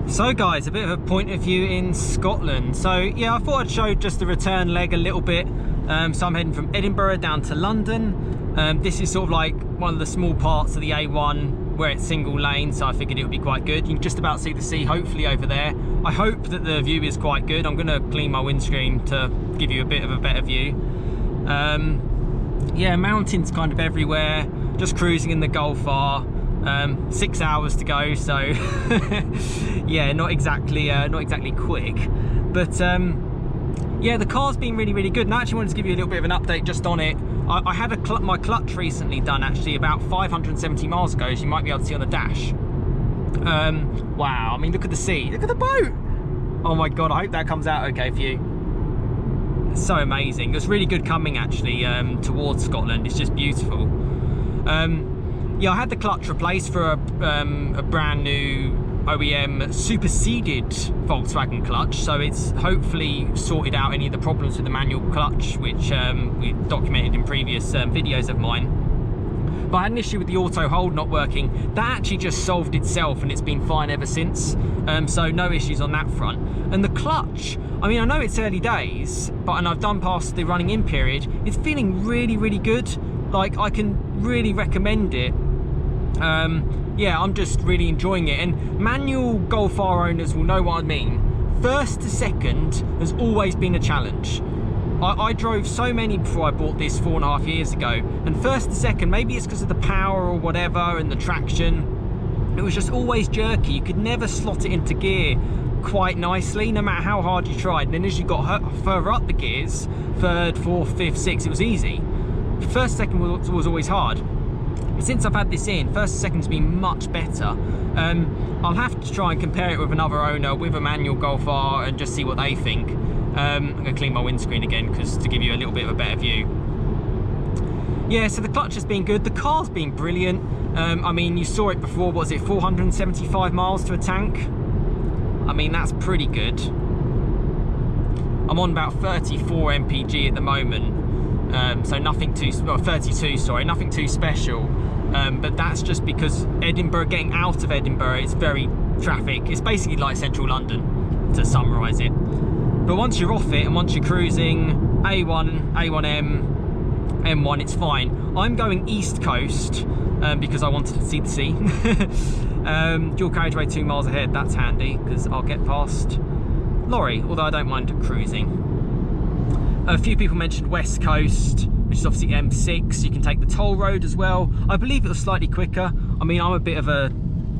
So guys, a bit of a point of view in Scotland. So yeah, I thought I'd show just the return leg a little bit. So I'm heading from Edinburgh down to London. This is sort of like one of the small parts of the A1 where it's single lane, so I figured it would be quite good. You can just about see the sea, hopefully, over there. I hope that the view is quite good. I'm going to clean my windscreen to give you a bit of a better view. Yeah, mountains kind of everywhere, just cruising in the Gulf R. 6 hours to go, so yeah, not exactly quick, but yeah, the car's been really good. And I actually wanted to give you a little bit of an update just on it. I had my clutch recently done, actually about 570 miles ago, as you might be able to see on the dash. Wow, I mean, look at the sea, look at the boat. Oh my god, I hope that comes out okay for you. It's so amazing. It was really good coming, actually, towards Scotland. It's just beautiful. Yeah, I had the clutch replaced for a brand new OEM superseded Volkswagen clutch, so it's hopefully sorted out any of the problems with the manual clutch, which we've documented in previous videos of mine. But I had an issue with the auto hold not working. That actually just solved itself, and it's been fine ever since. So no issues on that front. And the clutch, I mean, I know it's early days, and I've done past the running in period. It's feeling really good. Like, I can really recommend it. Yeah, I'm just really enjoying it, and manual Golf R owners will know what I mean. First to second has always been a challenge. I drove so many before I bought this 4.5 years ago, and first to second, maybe it's because of the power or whatever and the traction, it was just always jerky. You could never slot it into gear quite nicely, no matter how hard you tried. And then as you got further up the gears, third, fourth, fifth, sixth, it was easy. First second was always hard. Since I've had this in, first second's been much better. I'll have to try and compare it with another owner with a manual Golf R and just see what they think. I'm going to clean my windscreen again because to give you a little bit of a better view. Yeah, so the clutch has been good. The car's been brilliant. I mean, you saw it before. What was it, 475 miles to a tank? I mean, that's pretty good. I'm on about 34 mpg at the moment. So nothing too, well, 32, sorry, nothing too special. But that's just because Edinburgh, getting out of Edinburgh, it's very traffic. It's basically like central London, to summarise it. But once you're off it and once you're cruising A1, A1M, M1, it's fine. I'm going East Coast because I wanted to see the sea. Dual carriageway 2 miles ahead, that's handy because I'll get past lorry, although I don't mind cruising. A few people mentioned West Coast, which is obviously M6. You can take the toll road as well. I believe it was slightly quicker. I mean, I'm a bit of a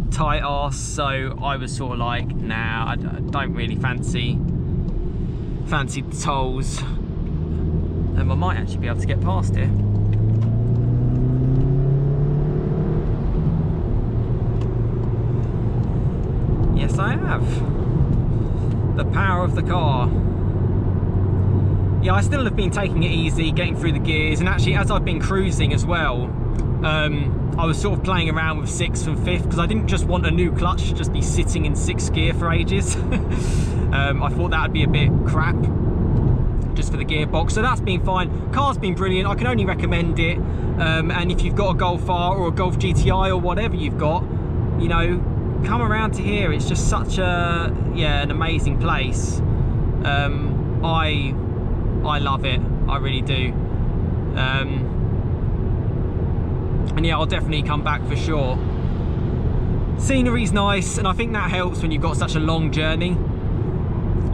tight arse, so I was sort of like, nah, I don't really fancy the tolls. And I might actually be able to get past here. Yes, I have. The power of the car. Yeah, I still have been taking it easy, getting through the gears, and actually as I've been cruising as well, I was sort of playing around with 6th and 5th because I didn't just want a new clutch to just be sitting in 6th gear for ages. I thought that would be a bit crap just for the gearbox, so that's been fine. Car's been brilliant, I can only recommend it. And if you've got a Golf R or a Golf GTI or whatever you've got, you know, come around to here. It's just such a, yeah, an amazing place. I love it, I really do. And yeah, I'll definitely come back for sure. Scenery's nice, and I think that helps when you've got such a long journey.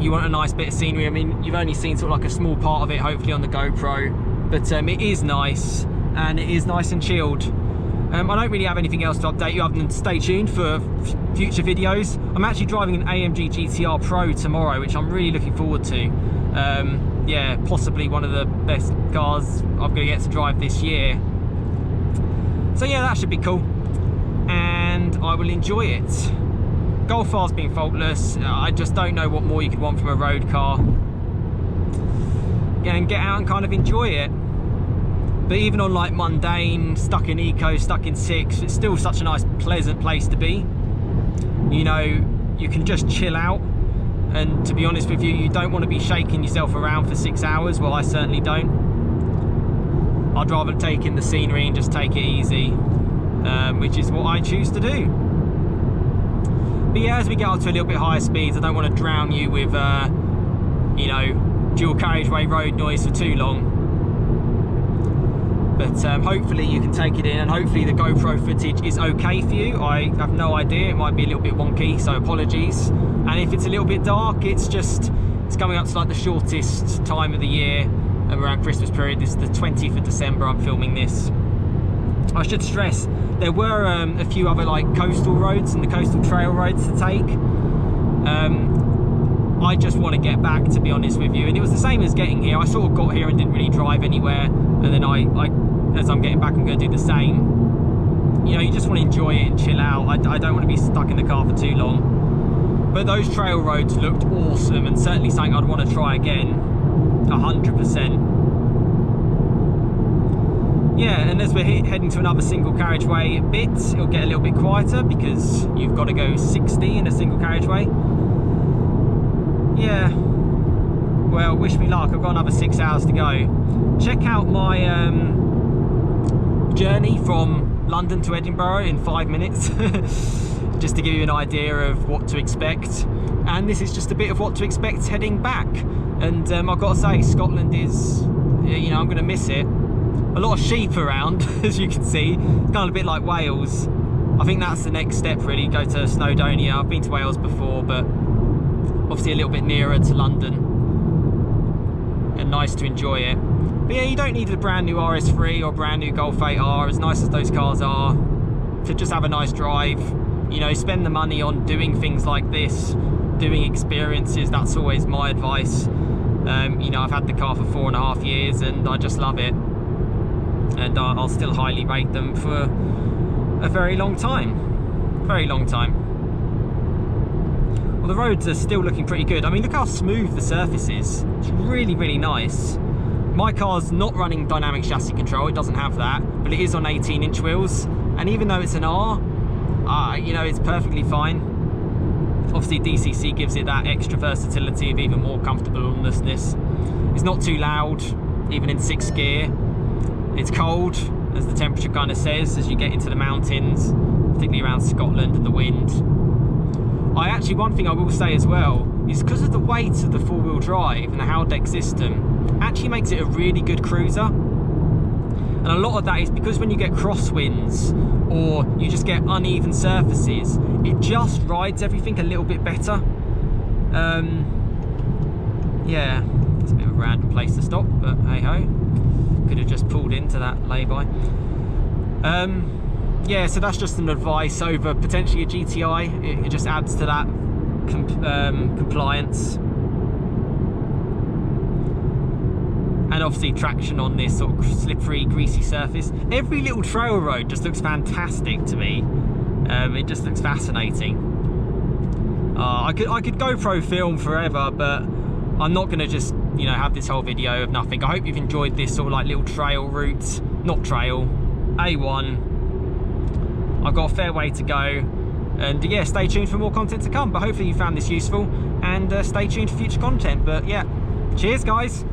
You want a nice bit of scenery. I mean, you've only seen sort of like a small part of it, hopefully on the GoPro, but it is nice, and it is nice and chilled. I don't really have anything else to update you other than stay tuned for future videos. I'm actually driving an AMG GTR Pro tomorrow, which I'm really looking forward to. Yeah, possibly one of the best cars I'm going to get to drive this year. So yeah, that should be cool, and I will enjoy it. Golf R's been faultless. I just don't know what more you could want from a road car. Yeah, and get out and kind of enjoy it. But even on like mundane, stuck in eco, stuck in 6, it's still such a nice, pleasant place to be. You know, you can just chill out. And to be honest with you, you don't want to be shaking yourself around for 6 hours. Well, I certainly don't. I'd rather take in the scenery and just take it easy, which is what I choose to do. But yeah, as we get up to a little bit higher speeds, I don't want to drown you with, you know, dual carriageway road noise for too long. But hopefully you can take it in, and hopefully the GoPro footage is okay for you. I have no idea, it might be a little bit wonky, so apologies. And if it's a little bit dark, it's coming up to like the shortest time of the year around Christmas period. This is the 20th of December I'm filming this. I should stress, there were a few other like coastal roads and the coastal trail roads to take. I just want to get back, to be honest with you, and it was the same as getting here. I sort of got here and didn't really drive anywhere, and then as I'm getting back, I'm going to do the same. You know, you just want to enjoy it and chill out. I don't want to be stuck in the car for too long. But those trail roads looked awesome, and certainly something I'd want to try again, 100%. Yeah, and as we're heading to another single carriageway bit, it'll get a little bit quieter because you've got to go 60 in a single carriageway. Yeah, well, wish me luck. I've got another 6 hours to go. Check out my journey from London to Edinburgh in 5 minutes, just to give you an idea of what to expect. And this is just a bit of what to expect heading back. And I've got to say, Scotland is, you know, I'm going to miss it. A lot of sheep around, as you can see. It's kind of a bit like Wales. I think that's the next step, really, go to Snowdonia. I've been to Wales before, but obviously a little bit nearer to London. And nice to enjoy it. But yeah, you don't need a brand new RS3 or brand new Golf 8R, as nice as those cars are, to just have a nice drive. You know, spend the money on doing things like this, doing experiences. That's always my advice. You know, I've had the car for 4.5 years and I just love it. And I'll still highly rate them for a very long time. Very long time. Well, the roads are still looking pretty good. I mean, look how smooth the surface is. It's really, really nice. My car's not running dynamic chassis control, it doesn't have that, but it is on 18-inch wheels. And even though it's an R, you know, it's perfectly fine. Obviously, DCC gives it that extra versatility of even more comfortableness. It's not too loud, even in 6th gear. It's cold, as the temperature kind of says, as you get into the mountains, particularly around Scotland and the wind. Actually, one thing I will say as well is because of the weight of the four-wheel drive and the Haldex system, actually makes it a really good cruiser. And a lot of that is because when you get crosswinds or you just get uneven surfaces, it just rides everything a little bit better. Yeah, it's a bit of a random place to stop, but hey ho. Could have just pulled into that lay-by. Yeah, so that's just an advice over potentially a GTI. It just adds to that compliance. And obviously traction on this sort of slippery, greasy surface. Every little trail road just looks fantastic to me. It just looks fascinating. I could GoPro film forever, but I'm not gonna just, you know, have this whole video of nothing. I hope you've enjoyed this sort of like little trail route, not trail, A1. I've got a fair way to go, and yeah, stay tuned for more content to come. But hopefully you found this useful, and stay tuned for future content. But yeah, cheers guys.